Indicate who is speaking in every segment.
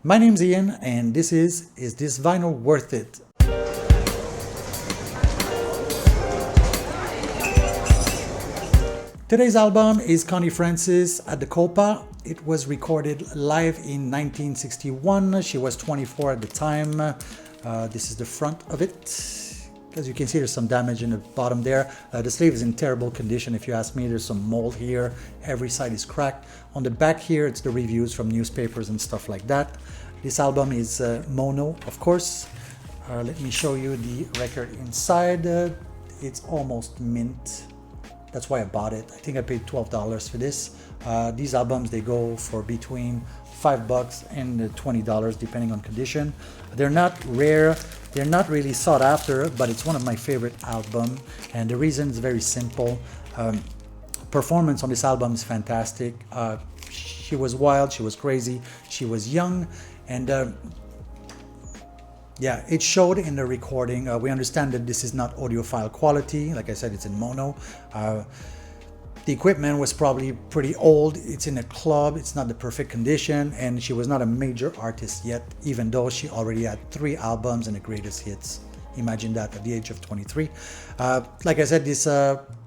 Speaker 1: My name's Ian, and this is this vinyl worth it? Today's album is Connie Francis at the Copa. It was recorded live in 1961. She was 24 at the time. This is the front of it. As you can see, there's some damage in the bottom there. The sleeve is in terrible condition, if you ask me. There's some mold here. Every side is cracked. On the back here, it's the reviews from newspapers and stuff like that. This album is mono, of course. Let me show you the record inside. It's almost mint. That's why I bought it. I think I paid $12 for this. These albums, they go for between $5 and $20 depending on condition. They're not rare, they're not really sought after, but it's one of my favorite albums, and the reason is very simple. Performance on this album is fantastic. She was wild, she was crazy, she was young, and yeah, it showed in the recording. We understand that this is not audiophile quality. Like I said, it's in mono. The equipment was probably pretty old. It's in a club. It's not the perfect condition. And she was not a major artist yet, even though she already had 3 albums and the greatest hits. Imagine that at the age of 23. Like I said, this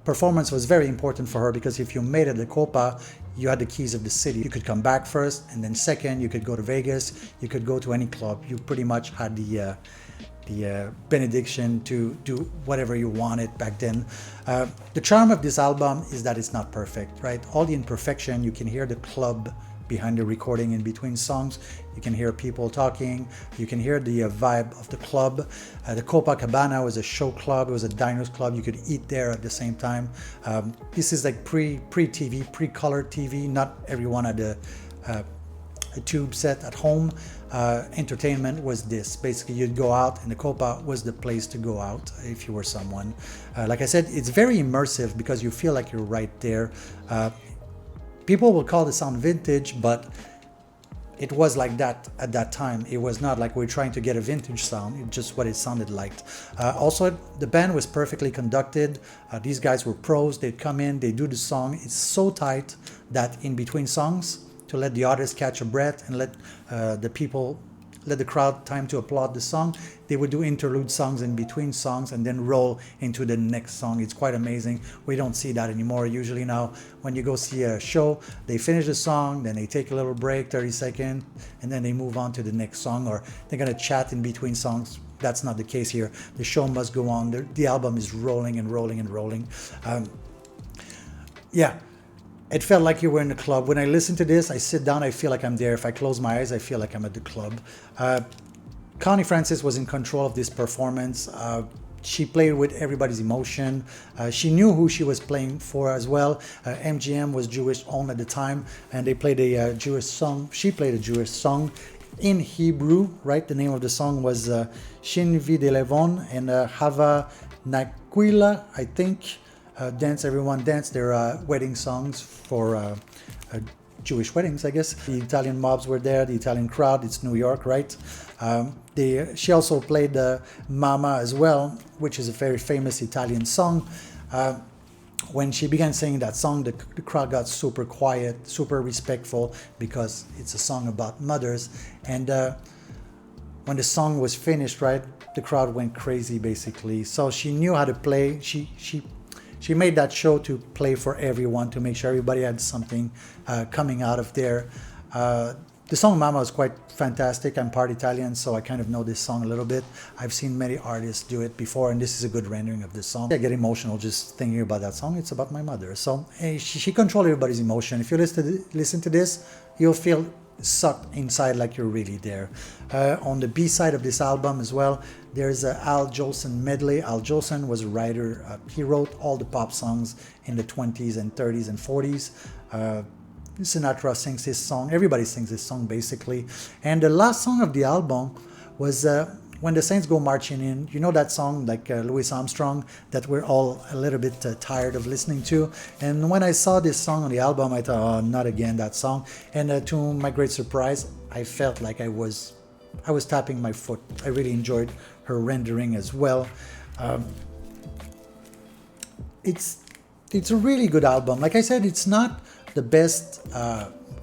Speaker 1: performance was very important for her, because if you made it at the Copa, you had the keys of the city. You could come back first, and then second, you could go to Vegas, you could go to any club. You pretty much had the benediction to do whatever you wanted back then. The charm of this album is that it's not perfect, right? All the imperfection, you can hear the club behind the recording in between songs. You can hear people talking. You can hear the vibe of the club. The Copacabana was a show club. It was a diners club. You could eat there at the same time. This is like pre-TV, pre-color TV. Not everyone had a tube set at home. Entertainment was this. Basically, you'd go out, and the Copa was the place to go out if you were someone. Like I said, it's very immersive because you feel like you're right there. People will call the sound vintage, but it was like that at that time. It was not like we're trying to get a vintage sound. It's just what it sounded like. Also, the band was perfectly conducted. These guys were pros. They'd come in, they do the song. It's so tight that in between songs, to let the artist catch a breath and let the crowd time to applaud the song, they would do interlude songs in between songs and then roll into the next song. It's quite amazing. We don't see that anymore. Usually now, when you go see a show, they finish the song, then they take a little break, 30 seconds, and then they move on to the next song, or they're gonna chat in between songs. That's not the case here. The show must go on. The album is rolling and rolling and rolling. Yeah. It felt like you were in the club. When I listen to this, I sit down, I feel like I'm there. If I close my eyes, I feel like I'm at the club. Connie Francis was in control of this performance. She played with everybody's emotion. She knew who she was playing for as well. MGM was Jewish owned at the time, and they played a Jewish song. She played a Jewish song in Hebrew, right? The name of the song was Shin Videlevon and Hava Naquila, I think. Dance, Everyone Dance. They're wedding songs for Jewish weddings, I guess. The Italian mobs were there, the Italian crowd. It's New York, right? She also played Mama as well, which is a very famous Italian song. When she began singing that song, the crowd got super quiet, super respectful, because it's a song about mothers. And when the song was finished, right, the crowd went crazy, basically. So she knew how to play. She made that show to play for everyone, to make sure everybody had something coming out of there. The song Mama is quite fantastic. I'm part Italian, so I kind of know this song a little bit. I've seen many artists do it before, and this is a good rendering of this song. I get emotional just thinking about that song. It's about my mother. So she controlled everybody's emotion. If you listen to this, you'll feel sucked inside like you're really there. On the B side of this album as well, there's a Al Jolson medley. Al Jolson was a writer. He wrote all the pop songs in the 20s and 30s and 40s. Sinatra sings this song. Everybody sings this song, basically. And the last song of the album was When the Saints Go Marching In. You know that song, like Louis Armstrong, that we're all a little bit tired of listening to. And when I saw this song on the album, I thought, oh, not again, that song. And to my great surprise, I felt like I was tapping my foot. I really enjoyed her rendering as well. It's a really good album. Like I said, it's not the best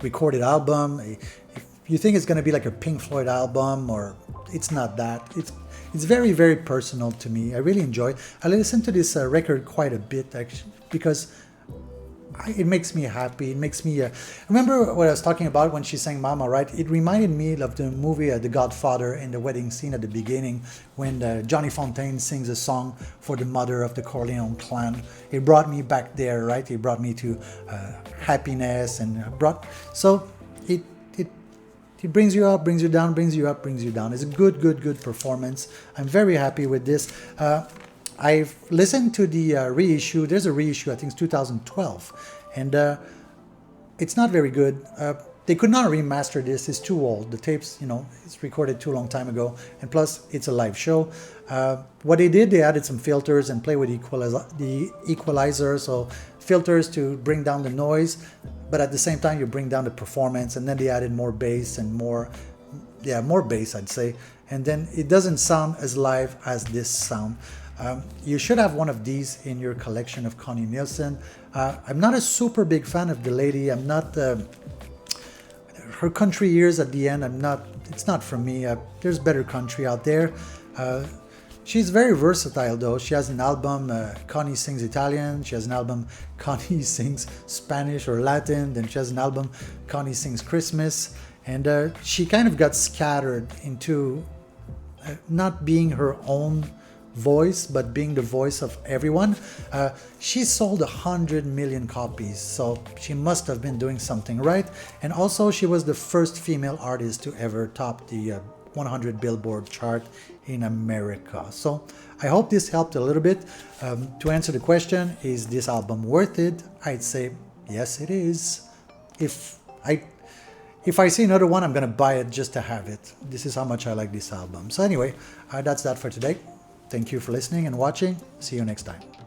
Speaker 1: recorded album. If you think it's going to be like a Pink Floyd album, or it's not that. It's very, very personal to me. I really enjoy it. I listen to this record quite a bit, actually, because it makes me happy. It makes me... remember what I was talking about when she sang Mama, right? It reminded me of the movie The Godfather, and the wedding scene at the beginning when Johnny Fontaine sings a song for the mother of the Corleone clan. It brought me back there, right? It brought me to happiness, and So it brings you up, brings you down, brings you up, brings you down. It's a good performance. I'm very happy with this. I've listened to the reissue. There's a reissue, I think it's 2012, and it's not very good. They could not remaster this. It's too old. The tapes, it's recorded too long time ago, and plus it's a live show. What they did, they added some filters and play with the equalizer, so filters to bring down the noise, but at the same time you bring down the performance, and then they added more bass and more bass, I'd say, and then it doesn't sound as live as this sound. You should have one of these in your collection of Connie Nielsen. I'm not a super big fan of the lady. I'm not... her country years at the end, it's not for me. There's better country out there. She's very versatile though. She has an album, Connie Sings Italian. She has an album, Connie Sings Spanish or Latin. Then she has an album, Connie Sings Christmas. And she kind of got scattered into not being her own voice, but being the voice of everyone. She sold 100 million copies, so she must have been doing something right. And also she was the first female artist to ever top the 100 Billboard chart in America. So I hope this helped a little bit. To answer the question, is this album worth it? I'd say yes, it is. If I see another one, I'm gonna buy it just to have it. This is how much I like this album. So anyway, that's that for today. Thank you for listening and watching. See you next time.